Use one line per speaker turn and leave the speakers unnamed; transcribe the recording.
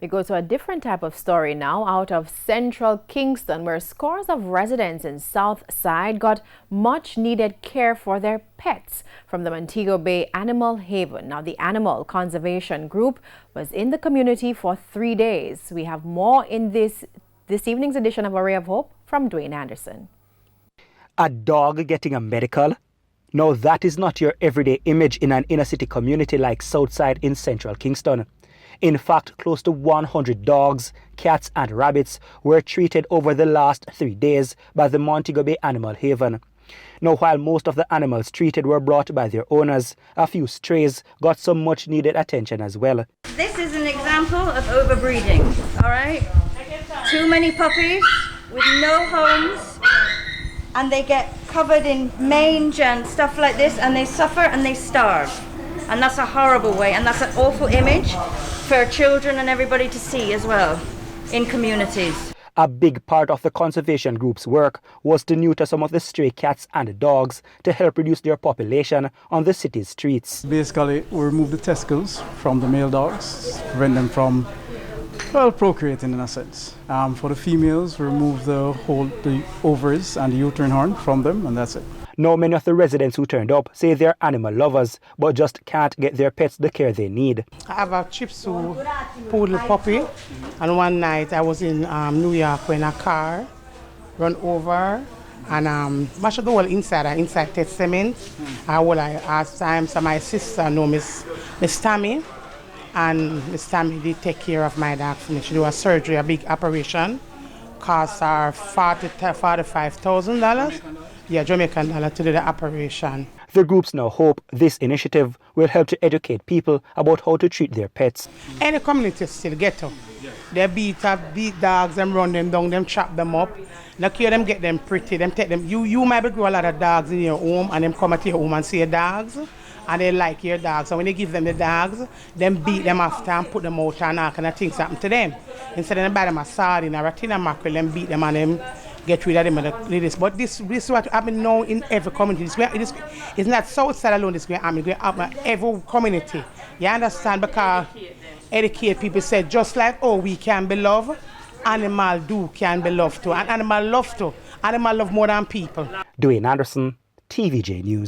We go to a different type of story now out of central Kingston, where scores of residents in South Side got much needed care for their pets from the Montego Bay Animal Haven. Now, the animal conservation group was in the community for 3 days. We have more in this evening's edition of A Ray of Hope from Dwayne Anderson.
A dog getting a medical? No, that is not your everyday image in an inner city community like Southside in central Kingston. In fact, close to 100 dogs, cats and rabbits were treated over the last 3 days by the Montego Bay Animal Haven. Now, while most of the animals treated were brought by their owners, a few strays got some much needed attention as well.
This is an example of overbreeding, all right? Too many puppies with no homes, and they get covered in mange and stuff like this, and they suffer and they starve. And that's a horrible way, and that's an awful image for children and everybody to see as well in communities.
A big part of the conservation group's work was to neuter some of the stray cats and dogs to help reduce their population on the city's streets.
Basically, we remove the testicles from the male dogs, prevent them from, well, procreating in a sense. For the females, we remove the ovaries and the uterine horn from them, and that's it.
Now, many of the residents who turned up say they're animal lovers, but just can't get their pets the care they need.
I have a Shih Tzu poodle puppy, and one night I was in New York when a car run over and mashed up the whole inside testament. I asked time, so my sister know Miss Tammy, and Miss Tammy did take care of my dog for me. She do a surgery, a big operation, cost her $45,000. Yeah, Jamaican dollar to do the operation.
The groups now hope this initiative will help to educate people about how to treat their pets.
Any community still ghetto. They beat dogs, them run them down, them chop them up. Look here, them get them pretty, them take them. You might grow a lot of dogs in your home, and them come at your home and see your dogs, and they like your dogs. So when they give them the dogs, them beat them after and put them out and all kind of things happen to them. Instead of them buy them a sardine or a tin of mackerel, them beat them and them get rid of them and this. But this is what happening now in every community. It's not Southside alone, this going to happen in every community. You understand? Because educate people say, just like, oh, we can be loved, animal can be loved too. And animal love too. Animal love more than people.
Dwayne Anderson, TVJ News.